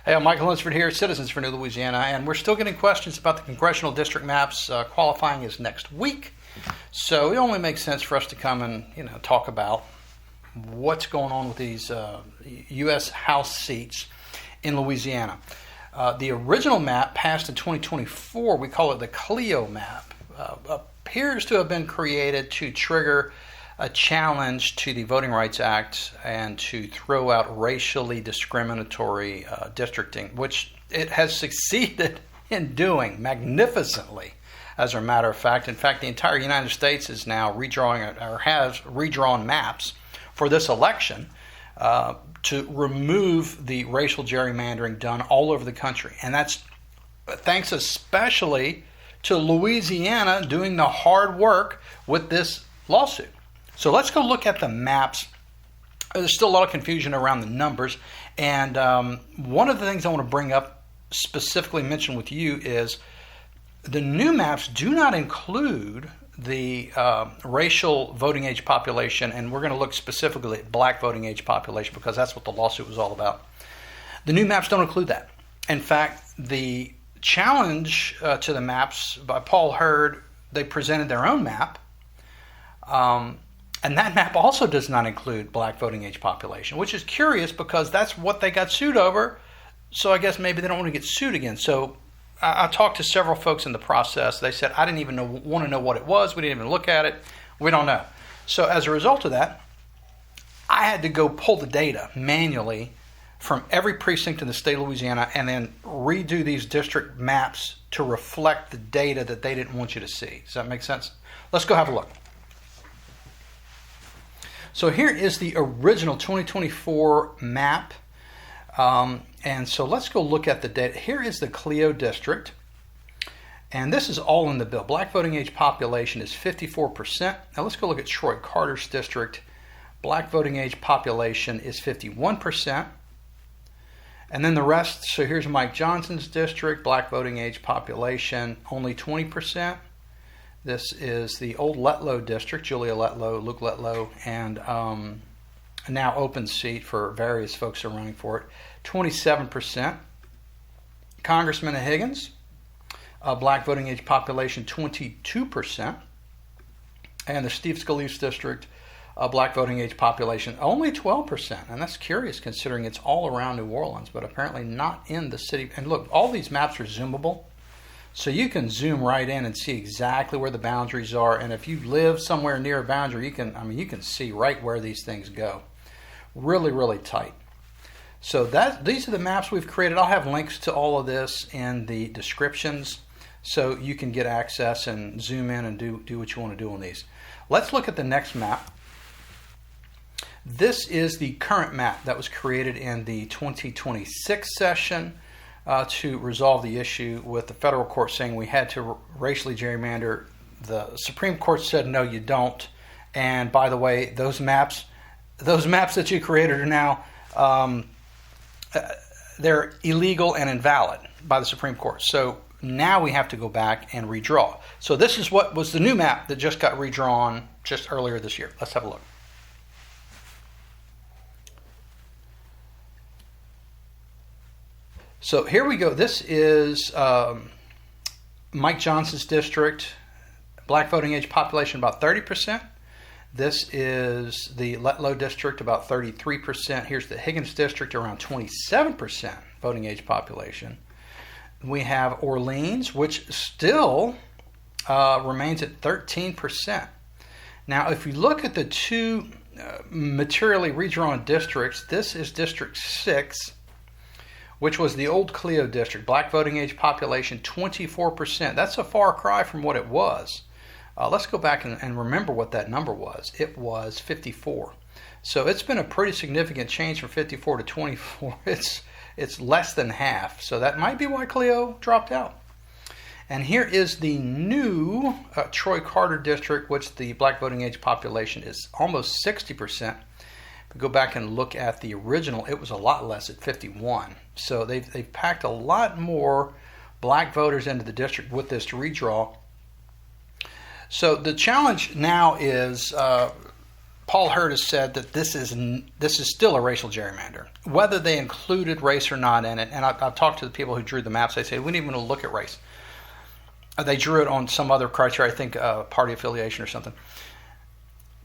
Hey, I'm Michael Lunsford here, Citizens for New Louisiana, and we're still getting questions about the congressional district maps. Qualifying is next week, so it only makes sense for us to come and talk about what's going on with these U.S. House seats in Louisiana. The original map passed in 2024, we call it the Clio map, appears to have been created to trigger a challenge to the Voting Rights Act and to throw out racially discriminatory districting, which it has succeeded in doing magnificently, as a matter of fact. In fact, the entire United States is now redrawing or has redrawn maps for this election to remove the racial gerrymandering done all over the country. And that's thanks especially to Louisiana doing the hard work with this lawsuit. So let's go look at the maps. There's still a lot of confusion around the numbers. And one of the things I want to bring up, specifically mention with you, is the new maps do not include the racial voting age population. And we're going to look specifically at black voting age population because that's what the lawsuit was all about. The new maps don't include that. In fact, the challenge to the maps by Paul Hurd, they presented their own map. And that map also does not include black voting age population, which is curious because that's what they got sued over. So I guess maybe they don't want to get sued again. So I talked to several folks in the process. They said, I didn't even want to know what it was. We didn't even look at it. We don't know. So as a result of that, I had to go pull the data manually from every precinct in the state of Louisiana and then redo these district maps to reflect the data that they didn't want you to see. Does that make sense? Let's go have a look. So here is the original 2024 map. And so let's go look at the data. Here is the Clio district. And this is all in the bill. Black voting age population is 54%. Now let's go look at Troy Carter's district. Black voting age population is 51%. And then the rest, so here's Mike Johnson's district. Black voting age population, only 20%. This is the old Letlow district, Julia Letlow, Luke Letlow, and a now open seat for various folks who are running for it, 27%. Congressman Higgins, black voting age population, 22%. And the Steve Scalise district, black voting age population, only 12%. And that's curious considering it's all around New Orleans, but apparently not in the city. And look, all these maps are zoomable. So you can zoom right in and see exactly where the boundaries are. And if you live somewhere near a boundary, you can see right where these things go. Really, really tight. So these are the maps we've created. I'll have links to all of this in the descriptions so you can get access and zoom in and do what you want to do on these. Let's look at the next map. This is the current map that was created in the 2026 session. To resolve the issue with the federal court saying we had to racially gerrymander. The Supreme Court said, no, you don't. And by the way, those maps that you created are now, they're illegal and invalid by the Supreme Court. So now we have to go back and redraw. So this is what was the new map that just got redrawn just earlier this year. Let's have a look. So here we go. This is Mike Johnson's district, black voting age population about 30%. This is the Letlow district, about 33%. Here's the Higgins district, around 27% voting age population. We have Orleans, which still remains at 13%. Now, if you look at the two materially redrawn districts, this is District 6, which was the old Clio district, black voting age population, 24%. That's a far cry from what it was. Let's go back and remember what that number was. It was 54. So it's been a pretty significant change from 54 to 24. It's less than half. So that might be why Clio dropped out. And here is the new Troy Carter district, which the black voting age population is almost 60%. If we go back and look at the original, it was a lot less at 51. So they've packed a lot more black voters into the district with this redraw. So the challenge now is Paul Hurd has said that this is still a racial gerrymander, whether they included race or not in it. And I've talked to the people who drew the maps. They say we didn't even look at race. They drew it on some other criteria, I think party affiliation or something.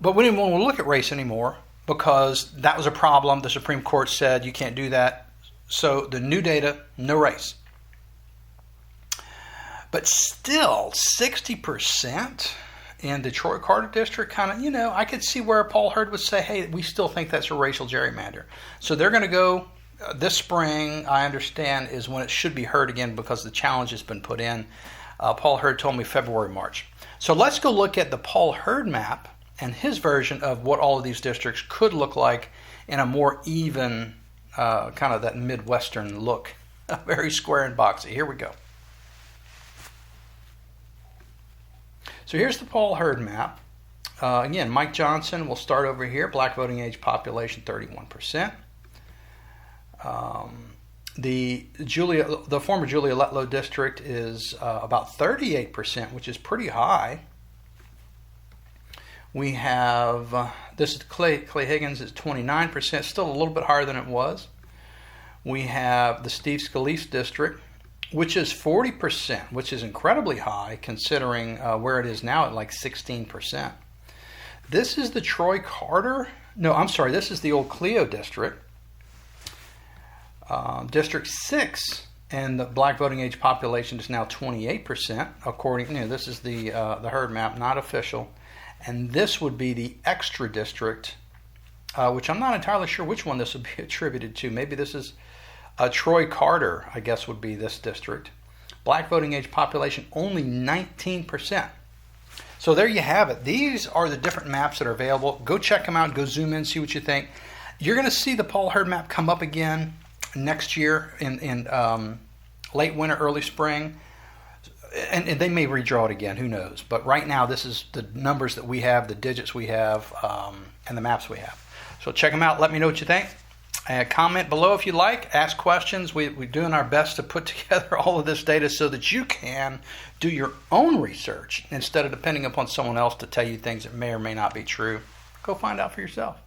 But we didn't want to look at race anymore because that was a problem. The Supreme Court said you can't do that. So the new data, no race. But still, 60% in the Troy Carter district, kind of, I could see where Paul Hurd would say, hey, we still think that's a racial gerrymander. So they're going to go this spring, I understand, is when it should be heard again because the challenge has been put in. Paul Hurd told me February, March. So let's go look at the Paul Hurd map and his version of what all of these districts could look like in a more even, kind of that Midwestern look. Very square and boxy. Here we go. So here's the Paul Hurd map. Again, Mike Johnson, we'll start over here. Black voting age population, 31%. The former Julia Letlow district is about 38%, which is pretty high. We have, this is Clay Higgins, is 29%, still a little bit higher than it was. We have the Steve Scalise district, which is 40%, which is incredibly high considering where it is now at like 16%. This is the Troy Carter, this is the old Clio district. District 6, and the black voting age population is now 28%, according, this is the Hurd map, not official. And this would be the extra district, which I'm not entirely sure which one this would be attributed to. Maybe this is Troy Carter, I guess, would be this district. Black voting age population, only 19%. So there you have it. These are the different maps that are available. Go check them out. Go zoom in, see what you think. You're going to see the Paul Hurd map come up again next year in late winter, early spring. And they may redraw it again. Who knows? But right now, this is the numbers that we have, the digits we have, and the maps we have. So check them out. Let me know what you think. Comment below if you like. Ask questions. We're doing our best to put together all of this data so that you can do your own research instead of depending upon someone else to tell you things that may or may not be true. Go find out for yourself.